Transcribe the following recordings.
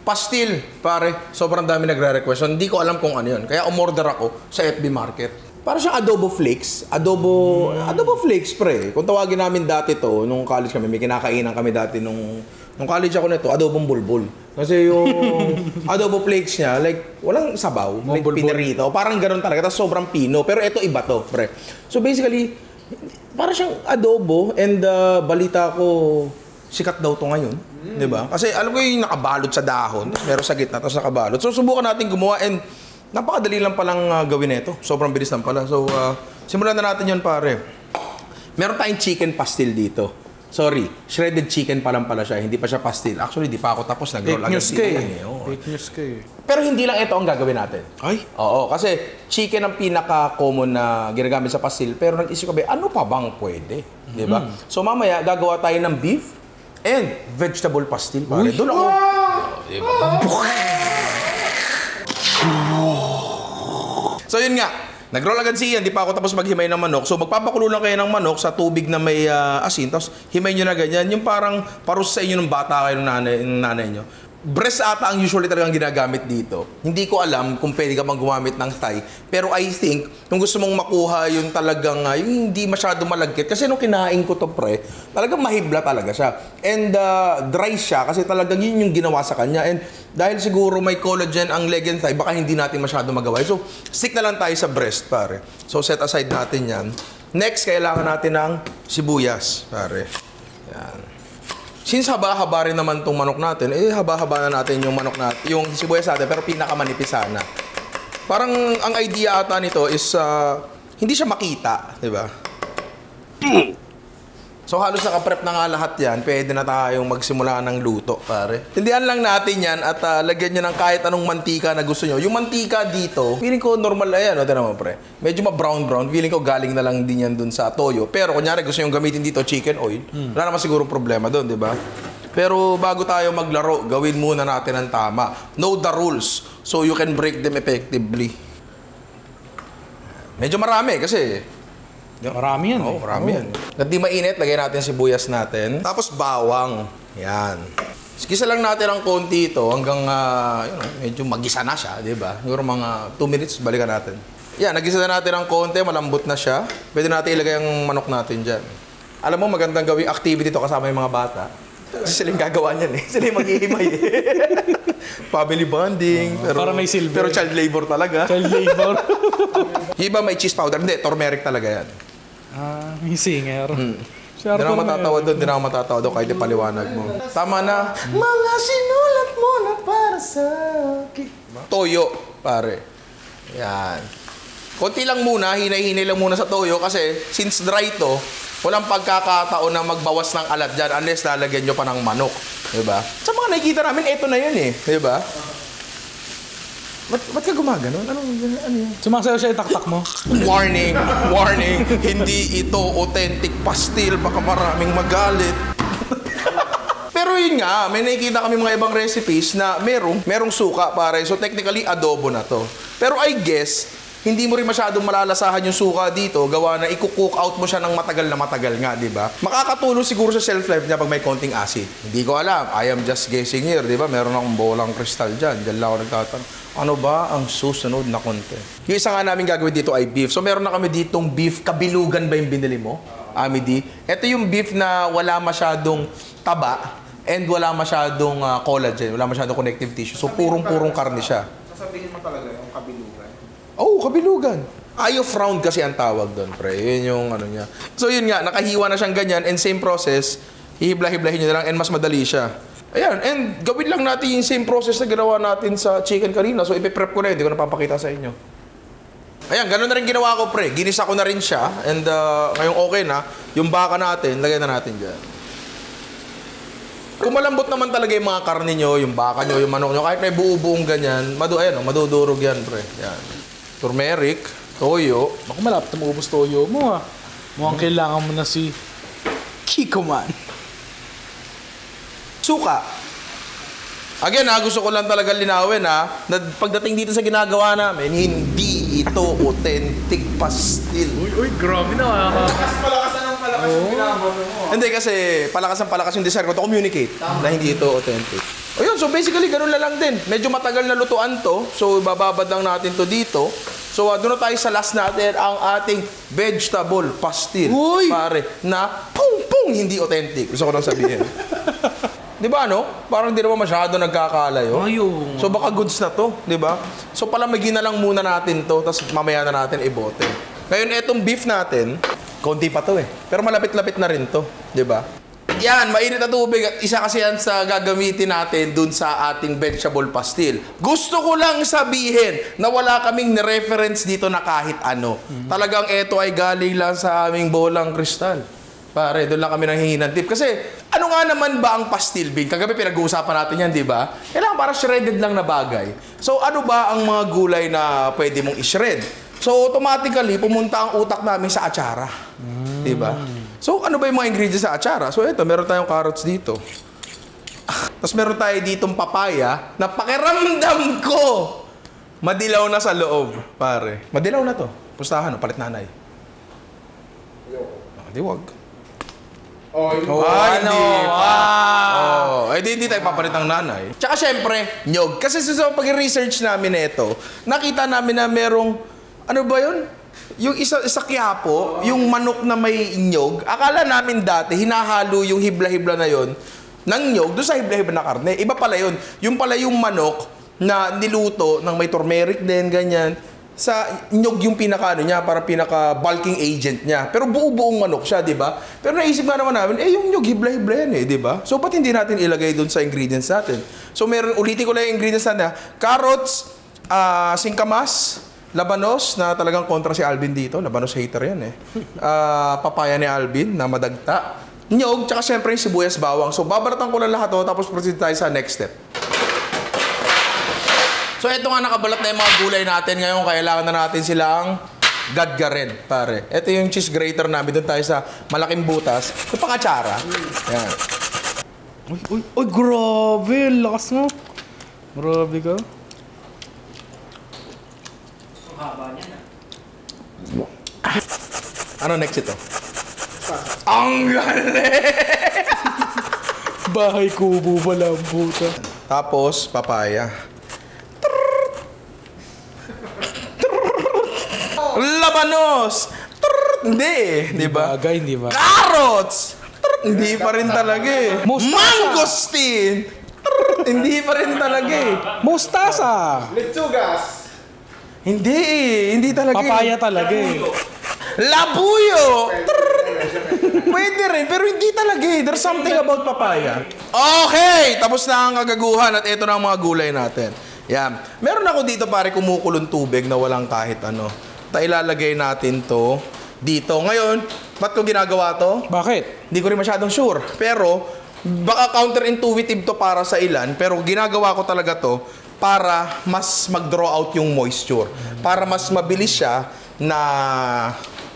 Pastil, pare, sobrang dami nagre-request. Hindi ko alam kung ano yun. Kaya umorder ako sa FB Market. Para siyang adobo flakes. Adobo flakes, pre. Kung tawagin namin dati to, nung college kami, may kinakainan kami dati nung college ako nito, adobong bulbul. Kasi yung adobo flakes niya, like, walang sabaw, like pinarito. Parang ganun talaga, tapos sobrang pino. Pero ito iba to, pre. So basically, para siyang adobo, and balita ko, sikat daw to ngayon. Diba? Kasi alam ko yung nakabalot sa dahon, meron sa gitna, tapos nakabalot. So subukan natin gumawa, and napakadali lang palang gawin ito. Sobrang bilis lang pala. So, simulan na natin yun, pare. Meron tayong chicken pastil dito. Sorry, shredded chicken pa lang pala siya. Hindi pa siya pastil. Actually, di pa ako tapos. Nag-roll agad dito. Fake news kayo. Pero hindi lang ito ang gagawin natin. Ay? Oo, kasi chicken ang pinaka-common na ginagamit sa pastil. Pero nag-isip ko ba, ano pa bang pwede? Di ba? So, mamaya, gagawa tayo ng beef and vegetable pastil, pare. Doon ako. Diba? So yun nga, nag-roll agad si Ian, di pa ako tapos maghimay ng manok. So magpapakulo lang kayo ng manok sa tubig na may asin, tapos himay nyo na ganyan. Yung parang parus sa inyo ng bata kayo ng nanay nyo. Breast ata ang usually talagang ginagamit dito. Hindi ko alam kung pwede ka bang gumamit ng thigh. Pero I think, kung gusto mong makuha yung talagang, yung hindi masyado malagkit. Kasi nung kinain ko to, pre, talagang mahibla talaga siya. And dry siya kasi talagang yun yung ginawa sa kanya. And dahil siguro may collagen ang leg and thigh, baka hindi natin masyado magawa. So, stick na lang tayo sa breast, pare. So, set aside natin yan. Next, kailangan natin ng sibuyas, pare. Yan. Since haba-haba rin naman tong manok natin, haba-haba na natin yung manok natin, yung sibuyas natin, pero pinakamanipis sana. Parang ang idea ata nito is hindi siya makita, di ba? So halos nakaprep na nga lahat yan, pwede na tayong magsimula ng luto, pare. Tindihan lang natin yan at lagyan nyo ng kahit anong mantika na gusto nyo. Yung mantika dito, feeling ko normal na yan, o naman, pre. Medyo ma-brown-brown, feeling ko galing na lang din yan dun sa toyo. Pero kunyari gusto nyo gamitin dito chicken oil, wala naman siguro problema dun, di ba? Pero bago tayo maglaro, gawin muna natin ang tama. Know the rules so you can break them effectively. Medyo marami kasi marami yan. Oo, marami yan. At di mainit, lagay natin sibuyas natin. Tapos bawang. Yan. Gisa lang natin ang konti ito hanggang medyo magisa na siya, di ba? Siguro mga 2 minutes, balikan natin. Yan, nagisa na natin ang konti, malambot na siya. Pwede natin ilagay ang manok natin dyan. Alam mo, magandang gawing activity ito kasama yung mga bata. Kasi sila yung gagawa niyan eh. Sila yung maghihimay eh. Family bonding. Pero, para may silver. Pero child labor talaga. Child labor. Iba may cheese powder. Hindi, turmeric talaga yan. May singer. Hindi na ako matatawa doon, hindi na ako matatawa doon kahit ipaliwanag mo. Tama na. Mga sinulat mo na para sa akin. Toyo, pare. Yan. Konti lang muna, hinay-hinay lang muna sa toyo kasi since dry to, walang pagkakataon na magbawas ng alat dyan unless lalagyan nyo pa ng manok. Diba? Sa mga nakikita namin, eto na yun eh. Diba? Ba't ka gumagano? Ano yun? Sumasayaw siya, itaktak mo. Warning! Warning! Hindi ito authentic pastil. Baka maraming magalit. Pero yun nga, may nakikita kami mga ibang recipes na merong suka, pare. So technically, adobo na to. Pero I guess, hindi mo rin masyadong malalasahan yung suka dito, gawa na i-cook out mo siya ng matagal na matagal nga, di ba? Makakatulong siguro sa shelf-life niya pag may konting acid. Hindi ko alam. I am just guessing here, di ba? Meron akong bolang kristal dyan. Diyan lang ako nagtatanong. Ano ba ang susunod na content? Yung isa nga namin gagawin dito ay beef. So meron na kami ditong beef. Kabilugan ba yung binili mo, Amity? Ito yung beef na wala masyadong taba and wala masyadong collagen. Wala masyadong connective tissue. So purong-purong karne siya. Sasabihin mo talaga yung kabilugan? Oh, kabilugan. Eye of round kasi ang tawag doon, pre. Yun yung ano niya. So yun nga, nakahiwa na siyang ganyan and same process, hihibla-hiblahin nyo na lang and mas madali siya. Ayan, and gawin lang natin yung same process na ginawa natin sa chicken kanina. So ipe-prep ko na yun, hindi ko napapakita sa inyo. Ayan, ganun na rin ginawa ko, pre. Ginisa ko na rin siya and ngayong okay na, yung baka natin, lagay na natin dyan. Kung malambot naman talaga yung mga karne nyo, yung baka nyo, yung manok nyo, kahit may buo-buong ganyan, madudurog yan, pre. Yan. Turmeric, toyo. Baka malapit na maubos toyo mo Mukhang kailangan mo na si Kiko man. Suka. Again gusto ko lang talaga linawin na pagdating dito sa ginagawa namin, hindi ito authentic pastil. Uy, grabe na. Palakas ang ginagawa mo. Hindi kasi palakas yung desire ko to communicate na hindi ito authentic. Ayun, so basically, ganun na lang din. Medyo matagal na lutuan to. So, bababad lang natin to dito. So, doon na tayo sa last natin, ang ating vegetable pastil. Uy! Pare, na pung hindi authentic. Gusto ko lang sabihin. Di ba, no? Parang di naman masyado nagkakalayo. Ayun. So, baka goods na to, di ba? So, palamagin na lang muna natin to, tapos mamaya na natin ibote. Ngayon, etong beef natin, konti pa to eh. Pero malapit-lapit na rin to, di ba? Yan, mainit na tubig at isa kasi yan sa gagamitin natin dun sa ating vegetable pastil. Gusto ko lang sabihin na wala kaming reference dito na kahit ano. Talagang eto ay galing lang sa aming bolang kristal. Pare, doon lang kami nanghihingi ng tip. Kasi ano nga naman ba ang pastil bean? Kagabi pinag-uusapan natin yan, di ba? Kailangan para shredded lang na bagay. So ano ba ang mga gulay na pwede mong i-shred? So automatically, pumunta ang utak namin sa atsara. Di ba? So, ano ba yung mga ingredients sa atsara? So, ito, meron tayong carrots dito. Tapos meron tayo ditong papaya na pakiramdam ko madilaw na sa loob, pare. Madilaw na to. Pustahan, no? Palit nanay. Di wag. Hindi pa. Hindi tayo papalit ng nanay. Tsaka syempre, nyog. Kasi sa pag-research namin ito, nakita namin na merong, ano ba yun? Yung isa Quiapo, yung manok na may nyog, akala namin dati, hinahalo yung hibla-hibla na yon ng nyog doon sa hibla-hibla na karne. Iba pala yun. Yung pala yung manok na niluto ng may turmeric din, ganyan. Sa nyog yung pinaka-ano niya, para pinaka-bulking agent niya. Pero buo-buong manok siya, di ba? Pero naisip nga naman namin, yung nyog, hibla-hibla yan di ba? So, ba't hindi natin ilagay doon sa ingredients natin? So, ulitin ko lang yung ingredients natin, carrots, singkamas, labanos, na talagang kontra si Alvin dito. Labanos hater yan papaya ni Alvin na madagta. Nyog, tsaka syempre yung sibuyas bawang. So, babaratan ko lang lahat tapos proceed tayo sa next step. So, ito nga nakabalat na yung mga gulay natin. Ngayon, kailangan na natin silang gadgarin, pare. Ito yung cheese grater namin. Doon tayo sa malaking butas. Ito pang-atsara. Yan. Uy, grabe. Lakas mo. Grabe ka. Ano next ito? Ang galing! Bahay kubo pala ang puta. Tapos, papaya. Labanos! Hindi di ba? Bagay, hindi ba? Carrots! Hindi pa rin talaga Mustasa! Mangosteen! Hindi pa rin talaga Mustasa! Litsugas! Hindi talaga Papaya talaga Labuyo! Pwede rin, pero hindi talaga There's something about papaya. Okay, tapos na ang kagaguhan at ito na ang mga gulay natin. Yan. Meron ako dito pare kumukulong tubig na walang kahit ano. Ilalagay natin to dito. Ngayon, ba't ko ginagawa to? Bakit? Hindi ko rin masyadong sure. Pero, baka counterintuitive to para sa ilan. Pero ginagawa ko talaga to para mas mag-draw out yung moisture. Para mas mabilis siya na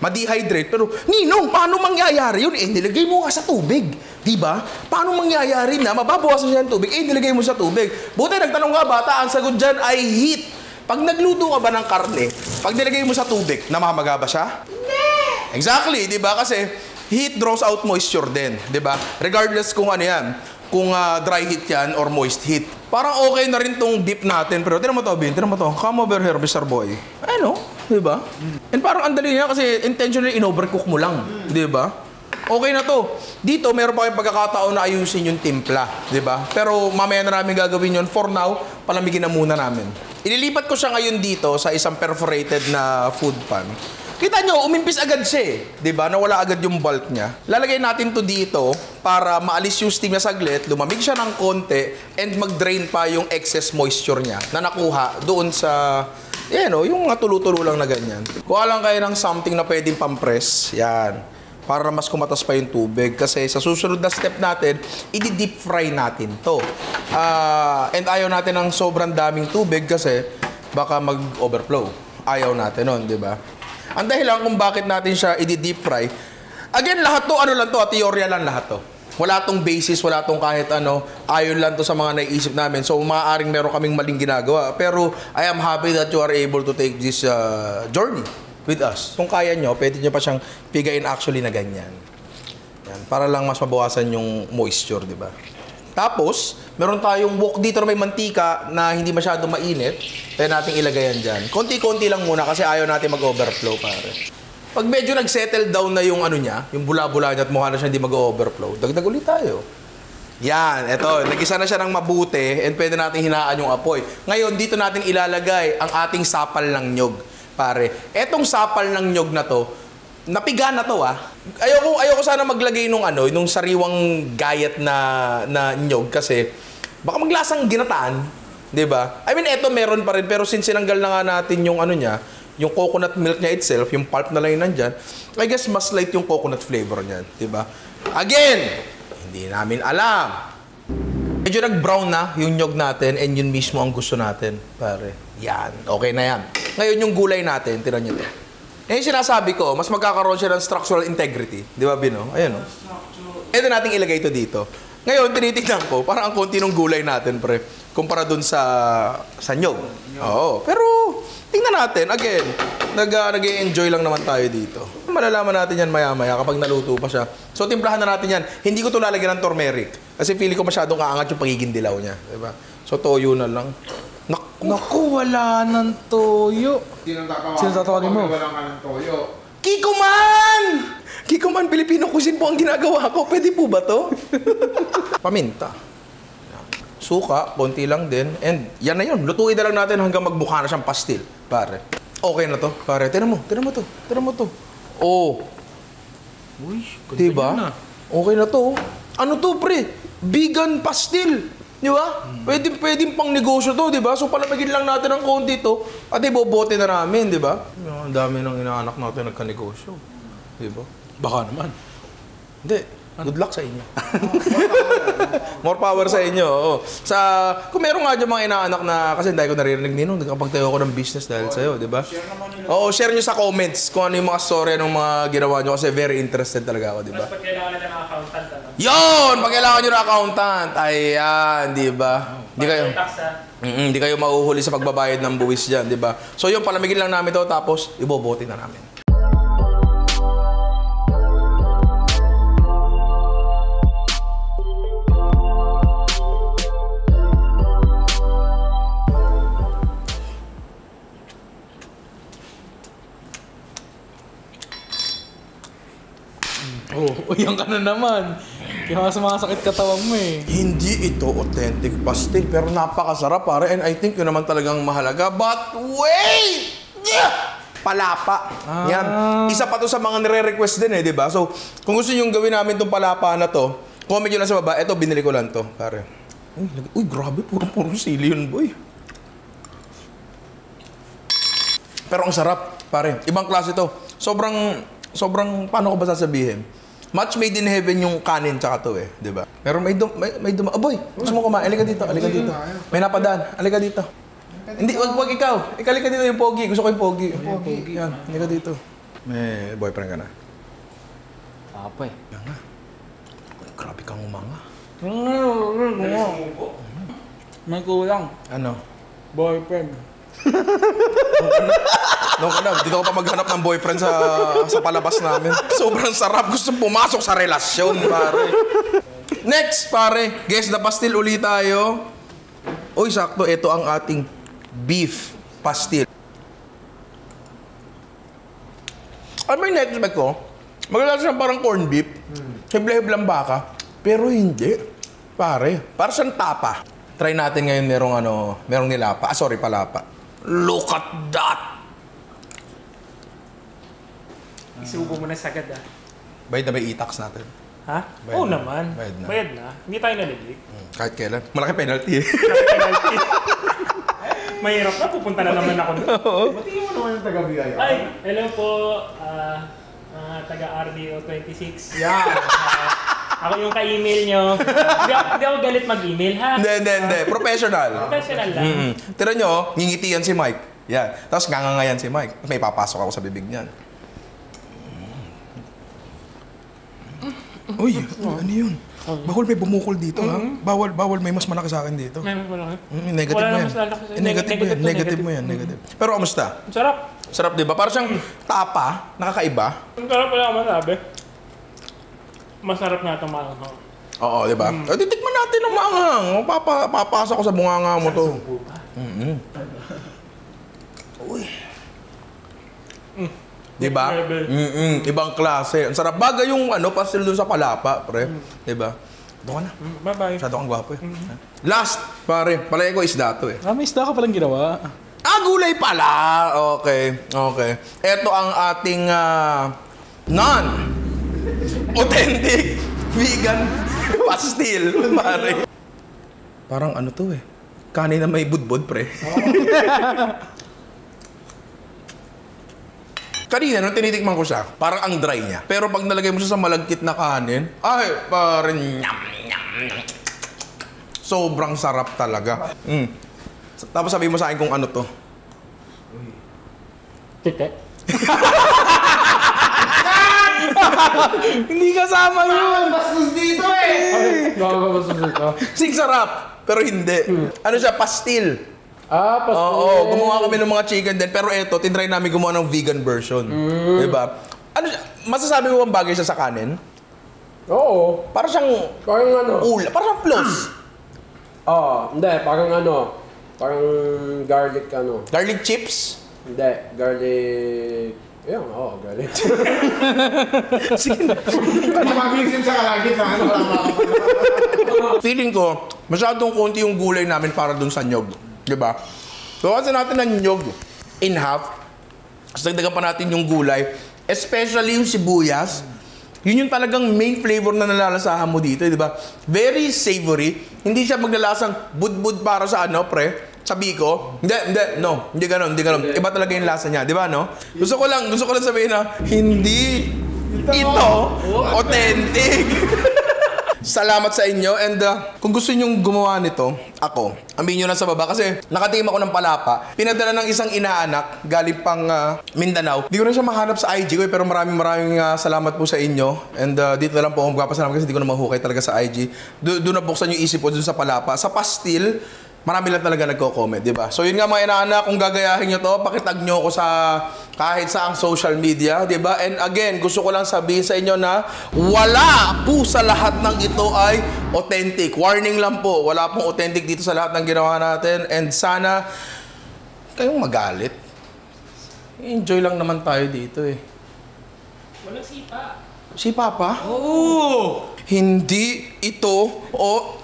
ma-dehydrate. Pero, Ninong, paano mangyayari yun? Nilagay mo nga sa tubig. Diba? Paano mangyayari na mababawasan siya ng tubig? Nilagay mo sa tubig. Buti nagtanong nga bata, ang sagot dyan ay heat. Pag nagluto ka ba ng karne, pag nilagay mo sa tubig, namamaga ba siya? Hindi! Exactly, di ba? Kasi heat draws out moisture din, di ba? Regardless kung ano yan, kung dry heat yan or moist heat. Parang okay na rin tong beef natin, pero tinan mo to, Bin, tinan mo to. Come over here, Mr. Boy. Ano? Di ba? And parang andali niya kasi intentionally in-overcook mo lang, di ba? Okay na to. Dito, meron pa kayong pagkakataon na ayusin yung timpla, di ba? Pero mamaya na namin gagawin yun. For now, palamigin na muna namin. Ililipat ko siya ngayon dito sa isang perforated na food pan. Kita nyo, umimpis agad siya di ba? Nawala agad yung bulk niya. Lalagay natin to dito para maalis yung steam niya saglit, lumamig siya ng konti, and mag-drain pa yung excess moisture niya na nakuha doon sa, yung mga tulo-tulo lang na ganyan. Kuha lang kayo ng something na pwedeng pampress. Yan. Para mas kumatas pa yung tubig. Kasi sa susunod na step natin, i-deep fry natin to. And ayaw natin ng sobrang daming tubig kasi baka mag-overflow. Ayaw natin nun, di ba? Ang dahilan kung bakit natin siya i-deep fry, again, lahat to, teorya lang lahat to. Wala tong basis, wala tong kahit ano, ayon lang to sa mga naiisip namin. So, maaaring meron kaming maling ginagawa. Pero, I am happy that you are able to take this journey with us. Kung kaya nyo, pwede nyo pa siyang pigain actually na ganyan. Yan, para lang mas mabawasan yung moisture, di ba? Tapos, meron tayong wok dito na may mantika na hindi masyado mainit. Kaya natin ilagay yan dyan. Konti-konti lang muna kasi ayaw natin mag-overflow, pare. Pag medyo nag-settle down na yung ano niya, yung bula-bula niya at mukha na siya hindi mag-overflow, dagdag ulit tayo. Yan, eto, nag-isa na siya ng mabuti and pwede natin hinaan yung apoy. Ngayon, dito natin ilalagay ang ating sapal ng nyog, pare. Etong sapal ng nyog na to, napiga na to Ayoko sana maglagay nung sariwang gayat na nyog kasi baka maglasang ginataan, 'di ba? I mean, eto meron pa rin pero since sinanggal na nga natin yung ano niya, yung coconut milk niya itself, yung pulp na lang yun nandyan, I guess mas light yung coconut flavor niyan, 'di ba? Again, hindi namin alam. Medyo nag-brown na yung nyog natin and yun mismo ang gusto natin, pare. Yan, okay na yan. Ngayon yung gulay natin, tira niyo to. Eh, sinasabi ko, mas magkakaroon siya ng structural integrity. Di ba, Bino? Ayan, o. Ito natin ilagay ito dito. Ngayon, tinitignan ko, parang ang konti ng gulay natin, pre. Kumpara dun sa nyog. Oo. Pero, tingnan natin. Again, nag-enjoy lang naman tayo dito. Malalaman natin yan maya-maya kapag naluto pa siya. So, timplahan na natin yan. Hindi ko ito lalagyan ng turmeric. Kasi feeling ko masyadong kaangat yung pagiging dilaw niya. Di ba? So, toyo na lang. Naku, wala ng toyo. Sino tatawagin mo? Walang ka ng toyo. Kiko Man! Kiko Man, Filipino cuisine po ang ginagawa ko. Pwede po ba to? Paminta. Suka, konti lang din. And yan na yun. Lutuin na lang natin hanggang magmukha na siyang pastil. Pare. Okay na to. Pare, tinan mo to. Oh. Uy, ganda Diba? yun, Okay na to. Ano to, pre? Vegan pastil. Di ba? Pwedeng pang negosyo to, di ba? So palamigin lang natin ng konti to at ibobote na namin, di ba? Ang dami ng inaanak natin nagka-negosyo. Di ba? Baka naman. Hindi. Good luck sa inyo. More power sa inyo. Oo. Kung meron nga dyan mga inaanak na, kasi dahil ko naririnig nino, nagkapagtayo ako ng business dahil sa'yo, di ba? Oo, share nyo sa comments kung ano yung mga story ng mga ginawa nyo kasi very interested talaga ako, di ba? Mas pag kailangan na ng accountant, ano? Yun! Pag kailangan nyo ng accountant, ayan, di ba? Di kayo, Tax, di kayo mauhuli sa pagbabayad ng buwis dyan, di ba? So yun, palamigin lang namin to tapos ibobote na namin. Oh, yan ka na naman. Kaya nga sumasakit katawan mo eh. Hindi ito authentic pastil pero napakasarap pare and I think yun naman talagang mahalaga. But wait! Yeah! Palapa. Yan. Isa pa to sa mga nire-request din di ba? So, kung gusto nyo gawin namin tong palapa na to, comment nyo lang sa baba. Ito, binili ko lang to, pare. Uy, grabe. Puro sili yun, boy. Pero ang sarap, pare. Ibang klase to. Sobrang, paano ko ba sasabihin? Match made in heaven yung kanin tsaka to di ba? Pero may boy, gusto mo kumain? Alika dito. May napadaan. Alika dito. Hindi, wag ikaw. Alika dito yung pogi. Gusto ko yung pogi. Yan, alika dito. May boyfriend ka na? Apa eh. Yan nga. Uy, grabe kang umanga. May kulang. Ano? Boyfriend. Noong dito ko pa maghanap ng boyfriend sa palabas namin. Sobrang sarap. Gusto pumasok sa relasyon, pare. Next, pare. Guess the pastil ulit tayo. Uy, sakto. Ito ang ating beef pastil. Ano yung next ko? Magalala siya parang corned beef. Hibla-hiblang baka. Pero hindi. Pare. Para siyang tapa. Try natin ngayon merong nilapa. Palapa. Look at that! Isubo mo na sagad, Bayad na ba i-tax natin? Ha? Bayad Oo na. naman. Bayad na. Hindi tayo nalilig. Kahit kailan. Malaki penalty Penalty. Mahirap na, pupunta na naman ako doon. Batiin mo naman yung taga-BIR. Ay, hello po, taga-RDO 26. Yeah. Ako yung ka-email nyo. Hindi ako galit mag-email, ha? Hindi. Professional. Professional lang. Tira nyo, ngingiti yan si Mike. Yan. Tapos ngangangayan si Mike. May papasok ako sa bibig niyan. Uy, ano yun? Bawal may bumukol dito, ha? Bawal may mas malaki sa akin dito. Negative Wala mo na yan. mas lalaki sa'yo. Negative mo yan. Negative. Pero kamusta? Ang sarap. Sarap, di ba? Parang siyang tapa, nakakaiba. Ang sarap pala ako masabi. Masarap nga itong maanghang. Oo, di ba? Titikman natin ang maanghang. Papasa ko sa bunganga mo to. Uy. Di ba? Ibang klase. Ang sarap. Bagay yung pastil dun sa palapa, pre. Di ba? Doon ka na. Bye-bye. Masyado kang gwapo eh. Last, pare. Palagi ko isda to eh. May isda ka palang ginawa. Gulay pala. Okay. Ito ang ating non-authentic vegan pastil, pare. Parang ano to eh. Kanin na may budbod, pre. Kanina, nung tinitikman ko siya, parang ang dry niya. Pero pag nalagay mo siya sa malagkit na kanin, ay, parang nyam. Sobrang sarap talaga. Tapos sabihin mo sa akin kung ano to. Tite. Hindi kasama yun! Bastos dito eh! Sing sarap, pero hindi. Ano siya, pastil. Pastil. Oo, gumawa kami ng mga chicken din. Pero eto, tinry namin gumawa ng vegan version. Diba? Ano siya, masasabi mo bang bagay siya sa kanin? Oo. Parang siyang Parang ano? parang siyang plus. Hindi. Parang ano? Parang garlic ano? Garlic chips? Hindi. Garlic... Ayun, garlic. Ano mabilis sa kalagit na ano? Feeling ko, masyadong konti yung gulay namin para dun sa nyog. Diba? So, kasi natin ang nyog in half. Tapos dagdagan pa natin yung gulay. Especially yung sibuyas. Yun yung talagang main flavor na nalalasahan mo dito, di ba? Very savory. Hindi siya maglalasang budbud para sa pre? Sa biko. Hindi ganon. Iba talaga yung lasa niya, di ba, no? Gusto ko lang sabihin na, hindi ito authentic. Salamat sa inyo and kung gusto nyong gumawa nito, ako, aminin nyo lang sa baba kasi nakatingin ako ng palapa. Pinadala ng isang inaanak galing pang Mindanao. Di ko na siya mahanap sa IG ko pero maraming salamat po sa inyo. And dito na lang po ako magpapasalamat kasi di ko na mahukay talaga sa IG. Doon nabuksan yung isip ko dun sa palapa. Sa pastil, marami lang talaga nagko-comment, di ba? So yun nga mga inaanak, kung gagayahin nyo to, pakitag nyo ko sa kahit sa ang social media, di ba? And again, gusto ko lang sabihin sa inyo na wala po sa lahat ng ito ay authentic. Warning lang po, wala pong authentic dito sa lahat ng ginawa natin. And sana kayong magalit. Enjoy lang naman tayo dito eh. Walang sipa. Sipa pa? Oo! Hindi ito o...